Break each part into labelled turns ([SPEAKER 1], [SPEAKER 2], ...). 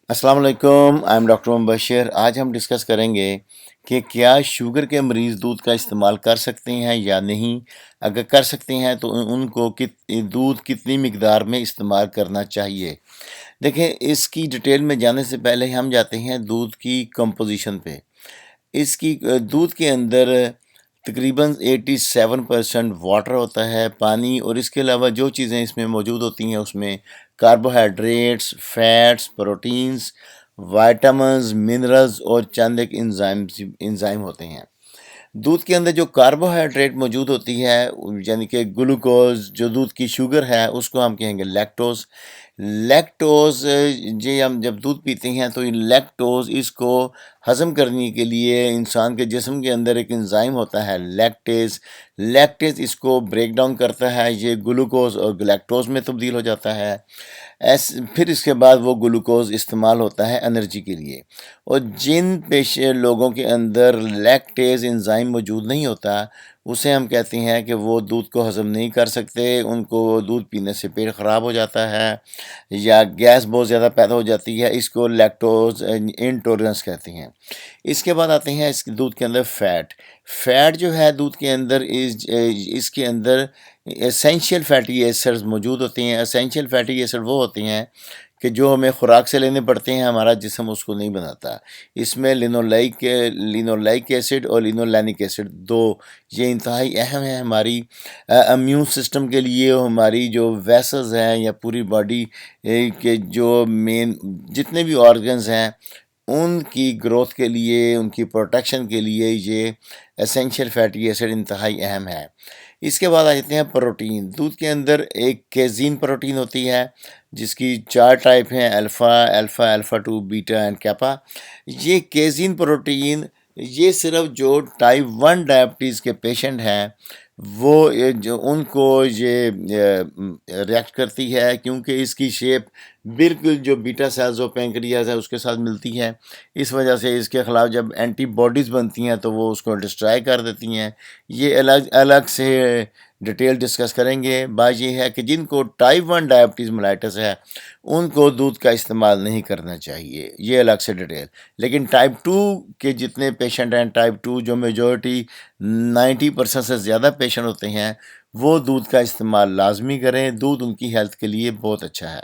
[SPEAKER 1] السلام علیکم، I am doctor مبشر۔ آج ہم ڈسکس کریں گے کہ کیا شوگر کے مریض دودھ کا استعمال کر سکتے ہیں یا نہیں۔ اگر کر سکتے ہیں تو ان کو دودھ کتنی مقدار میں استعمال کرنا چاہیے۔ دیکھیں، اس کی ڈیٹیل میں جانے سے پہلے ہم جاتے ہیں دودھ کی کمپوزیشن پہ۔ اس کی دودھ کے اندر تقریباً 87% واٹر ہوتا ہے، پانی، اور اس کے علاوہ جو چیزیں اس میں موجود ہوتی ہیں اس میں carbohydrates, fats, proteins, vitamins, minerals اور چند ایک انزائم ہوتے ہیں۔ دودھ کے اندر جو کاربوہائیڈریٹ موجود ہوتی ہے، یعنی کہ گلوکوز، جو دودھ کی شوگر ہے، اس کو ہم کہیں گے لیکٹوز۔ لیکٹوز جی، ہم جب دودھ پیتے ہیں تو لیکٹوز اس کو ہضم کرنے کے لیے انسان کے جسم کے اندر ایک انزائم ہوتا ہے لیکٹیز اس کو بریک ڈاؤن کرتا ہے، یہ گلوکوز اور گلیکٹوز میں تبدیل ہو جاتا ہے۔ پھر اس کے بعد وہ گلوکوز استعمال ہوتا ہے انرجی کے لیے۔ اور جن لوگوں کے اندر لیکٹیز انزائم موجود نہیں ہوتا، اسے ہم کہتے ہیں کہ وہ دودھ کو ہضم نہیں کر سکتے، ان کو دودھ پینے سے پیٹ خراب ہو جاتا ہے یا گیس بہت زیادہ پیدا ہو جاتی ہے، اس کو لیکٹوز انٹولرنس کہتے ہیں۔ اس کے بعد آتے ہیں اس دودھ کے اندر فیٹ جو ہے دودھ کے اندر اس کے اندر اسینشیل فیٹی ایسڈز موجود ہوتے ہیں۔ اسینشیل فیٹی ایسڈ وہ ہوتے ہیں کہ جو ہمیں خوراک سے لینے پڑتے ہیں، ہمارا جسم اس کو نہیں بناتا۔ اس میں لینولائک ایسڈ اور لینولینک ایسڈ دو، یہ انتہائی اہم ہے ہماری امیون سسٹم کے لیے، ہماری جو ویسلز ہیں یا پوری باڈی کے جو مین جتنے بھی آرگنز ہیں ان کی گروتھ کے لیے، ان کی پروٹیکشن کے لیے یہ اسینشیل فیٹی ایسڈ انتہائی اہم ہے۔ اس کے بعد آ جاتے ہیں پروٹین۔ دودھ کے اندر ایک کیزین پروٹین ہوتی ہے جس کی 4 ٹائپ ہیں: الفا 2، بیٹا اینڈ کیپا۔ یہ کیزین پروٹین یہ صرف جو ٹائپ 1 ڈائبٹیز کے پیشنٹ ہیں وہ جو ان کو یہ ریئیکٹ کرتی ہے، کیونکہ اس کی شیپ بالکل جو بیٹا سیلز و پینکریاز ہے اس کے ساتھ ملتی ہے۔ اس وجہ سے اس کے خلاف جب اینٹی باڈیز بنتی ہیں تو وہ اس کو ڈسٹرائے کر دیتی ہیں۔ یہ الگ سے ڈیٹیل ڈسکس کریں گے۔ بات یہ ہے کہ جن کو ٹائپ 1 ڈائبٹیز ملائٹس ہے ان کو دودھ کا استعمال نہیں کرنا چاہیے، یہ الگ سے ڈیٹیل۔ لیکن ٹائپ 2 کے جتنے پیشنٹ ہیں، ٹائپ 2 جو میجورٹی 90% سے زیادہ پیشنٹ ہوتے ہیں، وہ دودھ کا استعمال لازمی کریں۔ دودھ ان کی ہیلتھ کے لیے بہت اچھا ہے۔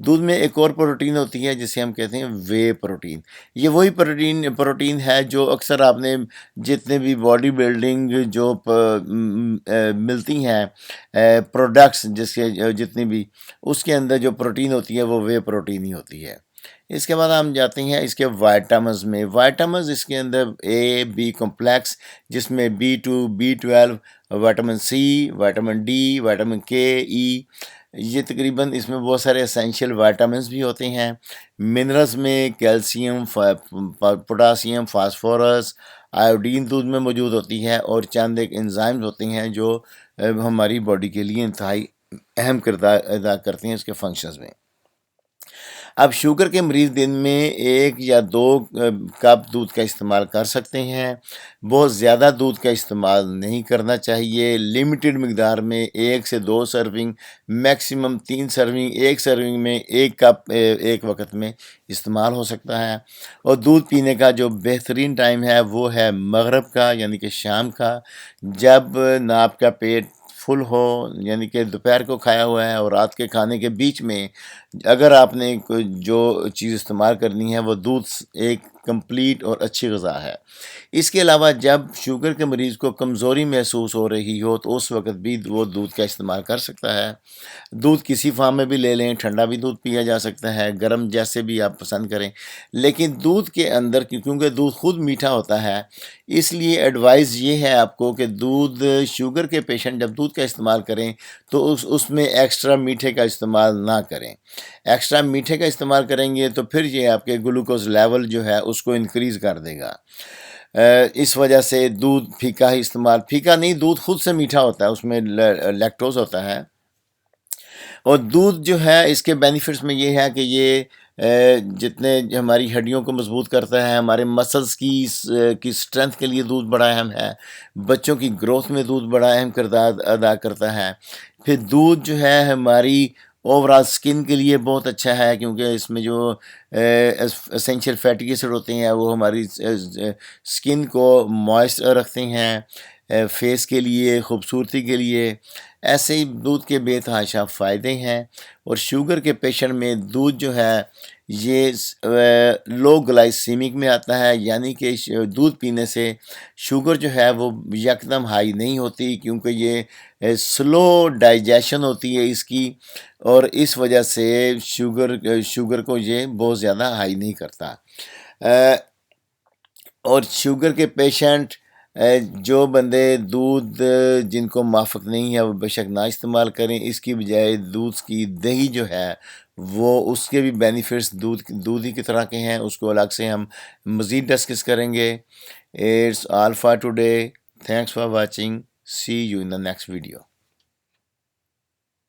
[SPEAKER 1] دودھ میں ایک اور پروٹین ہوتی ہے جسے ہم کہتے ہیں وے پروٹین۔ یہ وہی پروٹین ہے جو اکثر آپ نے جتنے بھی باڈی بلڈنگ جو ملتی ہیں پروڈکٹس جس کے جتنی بھی، اس کے اندر جو پروٹین ہوتی ہے وہ وے پروٹین ہی ہوتی ہے۔ اس کے بعد ہم جاتے ہیں اس کے وائٹامنز میں۔ وائٹامنز اس کے اندر اے بی کمپلیکس، جس میں B2، B12، vitamin C, vitamin D, vitamin K, E, یہ تقریباً اس میں بہت سارے اسینشیل وائٹامنز بھی ہوتے ہیں۔ منرلز میں کیلشیم، پوٹاسیم، فاسفورس، آیوڈین دودھ میں موجود ہوتی ہے، اور چند ایک انزائمز ہوتے ہیں جو ہماری باڈی کے لیے انتہائی اہم کردار ادا کرتے ہیں اس کے فنکشنز میں۔ اب شوگر کے مریض دن میں 1 یا 2 کپ دودھ کا استعمال کر سکتے ہیں۔ بہت زیادہ دودھ کا استعمال نہیں کرنا چاہیے۔ لمیٹڈ مقدار میں 1 سے 2 سرونگ، میکسیمم 3 سرونگ، ایک سرونگ میں 1 کپ ایک وقت میں استعمال ہو سکتا ہے۔ اور دودھ پینے کا جو بہترین ٹائم ہے وہ ہے مغرب کا، یعنی کہ شام کا، جب نہ آپ کا پیٹ فل ہو، یعنی کہ دوپہر کو کھایا ہوا ہے اور رات کے کھانے کے بیچ میں اگر آپ نے کوئی جو چیز استعمال کرنی ہے وہ دودھ ایک کمپلیٹ اور اچھی غذا ہے۔ اس کے علاوہ جب شوگر کے مریض کو کمزوری محسوس ہو رہی ہو تو اس وقت بھی وہ دودھ کا استعمال کر سکتا ہے۔ دودھ کسی فارم میں بھی لے لیں، ٹھنڈا بھی دودھ پیا جا سکتا ہے، گرم، جیسے بھی آپ پسند کریں۔ لیکن دودھ کے اندر کیونکہ دودھ خود میٹھا ہوتا ہے، اس لیے ایڈوائز یہ ہے آپ کو کہ شوگر کے پیشنٹ جب دودھ کا استعمال کریں تو اس میں ایکسٹرا میٹھے کا استعمال نہ کریں۔ ایکسٹرا میٹھے کا استعمال کریں گے تو پھر یہ آپ کے گلوکوز لیول جو ہے اس کو انکریز کر دے گا۔ اس وجہ سے دودھ پھیکا ہی استعمال، پھیکا نہیں، دودھ خود سے میٹھا ہوتا ہے، اس میں لیکٹوز ہوتا ہے۔ اور دودھ جو ہے اس کے بینیفٹس میں یہ ہے کہ یہ جتنے ہماری ہڈیوں کو مضبوط کرتا ہے، ہمارے مسلز کی سٹرینتھ کے لیے دودھ بڑا اہم ہے۔ بچوں کی گروتھ میں دودھ بڑا اہم کردار ادا کرتا ہے۔ پھر دودھ جو ہے ہماری اوور آل اسکن کے لیے بہت اچھا ہے، کیونکہ اس میں جو اسینشیل فیٹی ایسڈ ہوتے ہیں وہ ہماری اسکن کو موئسٹ رکھتے ہیں، فیس کے لیے، خوبصورتی کے لیے۔ ایسے ہی دودھ کے بے تحاشا فائدے ہیں، اور شوگر کے پیشنٹ میں دودھ جو ہے یہ لو گلائسیمک میں آتا ہے، یعنی کہ دودھ پینے سے شوگر جو ہے وہ یکدم ہائی نہیں ہوتی، کیونکہ یہ سلو ڈائجیشن ہوتی ہے اس کی، اور اس وجہ سے شوگر کو یہ بہت زیادہ ہائی نہیں کرتا۔ اور شوگر کے پیشنٹ جو بندے دودھ جن کو موافق نہیں ہے وہ بے شک نہ استعمال کریں، اس کی بجائے دودھ کی دہی جو ہے وہ اس کے بھی بینیفٹس دودھ ہی کی طرح کے ہیں، اس کو الگ سے ہم مزید ڈسکس کریں گے۔ It's all for today, thanks for watching, see you in the next video.